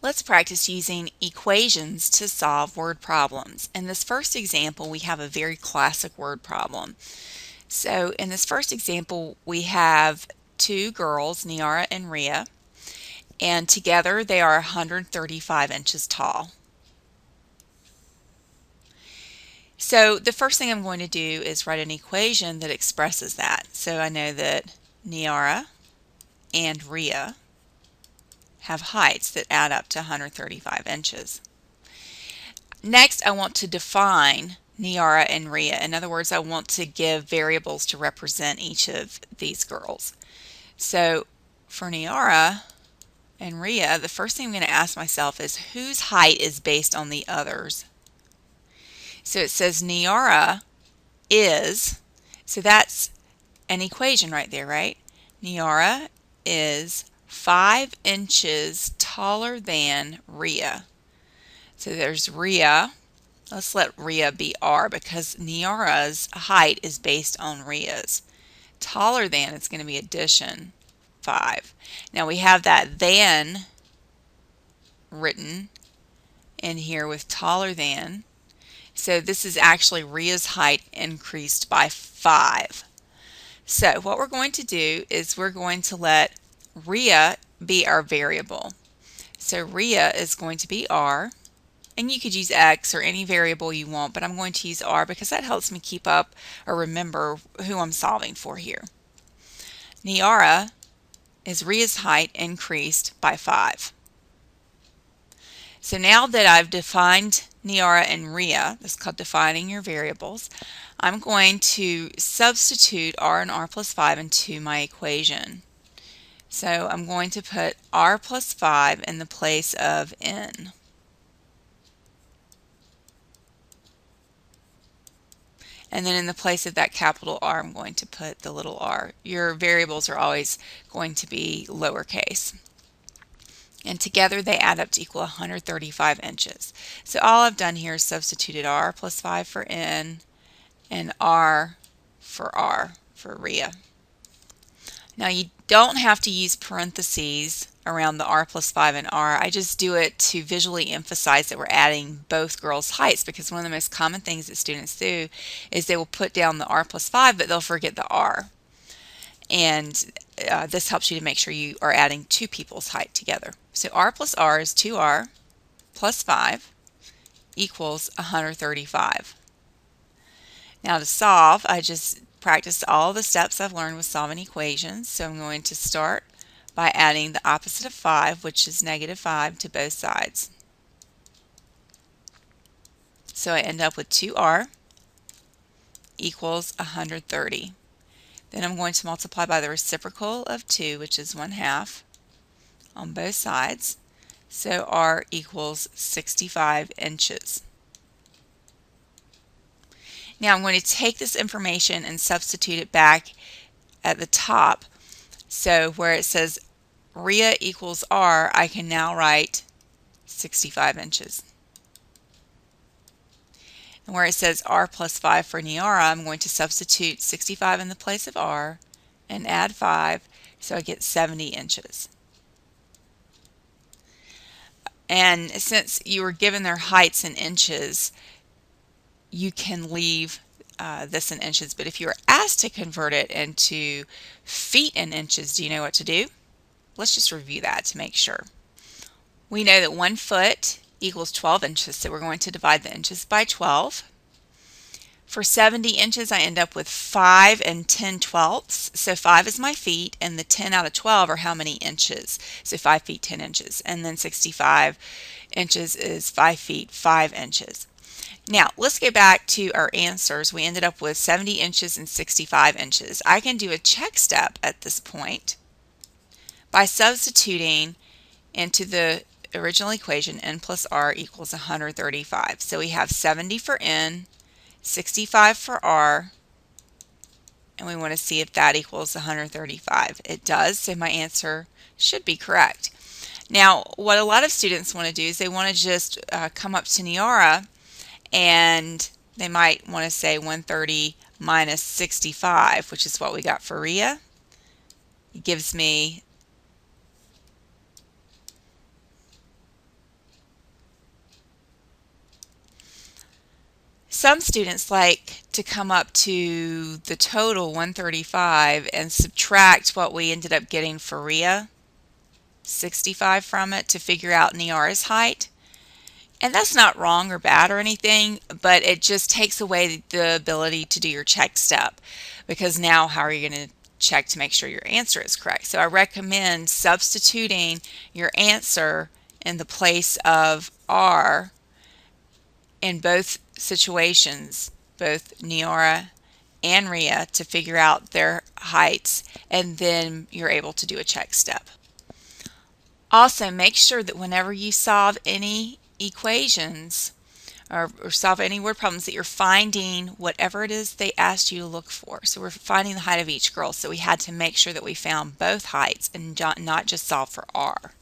Let's practice using equations to solve word problems. In this first example, we have a very classic word problem. So in this first example, we have two girls, Niara and Ria, and together they are 135 inches tall. So the first thing I'm going to do is write an equation that expresses that. So I know that Niara and Ria have heights that add up to 135 inches. Next, I want to define Niara and Ria. In other words, I want to give variables to represent each of these girls. So for Niara and Ria, the first thing I'm going to ask myself is whose height is based on the others. So it says Niara is, so that's an equation right there, right? Niara is 5 inches taller than Ria. So there's Ria. Let's let Ria be R because Niara's height is based on Ria's. Taller than, it's going to be addition 5. Now we have that than written in here with taller than. So this is actually Ria's height increased by 5. So what we're going to do is we're going to let Ria be our variable. So Ria is going to be R, and you could use X or any variable you want, but I'm going to use R because that helps me keep up or remember who I'm solving for here. Niara is Ria's height increased by 5. So now that I've defined Niara and Ria, that's called defining your variables, I'm going to substitute R and R plus 5 into my equation. So I'm going to put R plus 5 in the place of N. And then in the place of that capital R, I'm going to put the little r. Your variables are always going to be lowercase. And together they add up to equal 135 inches. So all I've done here is substituted R plus 5 for N and R for Ria. Now you don't have to use parentheses around the R plus 5 and R. I just do it to visually emphasize that we're adding both girls' heights, because one of the most common things that students do is they will put down the R plus 5 but they'll forget the R. And this helps you to make sure you are adding two people's height together. So R plus R is 2R plus 5 equals 135. Now to solve, I just practiced all the steps I've learned with solving equations. So I'm going to start by adding the opposite of 5, which is negative 5, to both sides. So I end up with 2R equals 130. Then I'm going to multiply by the reciprocal of 2, which is 1/2, on both sides. So R equals 65 inches. Now I'm going to take this information and substitute it back at the top. So where it says Ria equals R, I can now write 65 inches. And where it says R plus 5 for Niara, I'm going to substitute 65 in the place of R and add 5, so I get 70 inches. And since you were given their heights in inches, you can leave this in inches, but if you were asked to convert it into feet and inches, do you know what to do? Let's just review that to make sure. We know that 1 foot equals 12 inches, so we're going to divide the inches by 12. For 70 inches, I end up with 5 and 10/12. So 5 is my feet, and the 10 out of 12 are how many inches? So 5 feet, 10 inches. And then 65 inches is 5 feet, 5 inches. Now, let's get back to our answers. We ended up with 70 inches and 65 inches. I can do a check step at this point by substituting into the original equation N plus R equals 135. So we have 70 for N, 65 for R, and we want to see if that equals 135. It does, so my answer should be correct. Now, what a lot of students want to do is they want to just come up to Niara, and they might want to say 130 minus 65, which is what we got for Ria. It gives me Some students like to come up to the total 135 and subtract what we ended up getting for Rhea, 65, from it to figure out Niara's height. And that's not wrong or bad or anything, but it just takes away the ability to do your check step, because now how are you going to check to make sure your answer is correct? So I recommend substituting your answer in the place of R in both situations, both Niara and Rhea, to figure out their heights, and then you're able to do a check step. Also, make sure that whenever you solve any equations or solve any word problems, that you're finding whatever it is they asked you to look for. So we're finding the height of each girl, so we had to make sure that we found both heights and not just solve for R.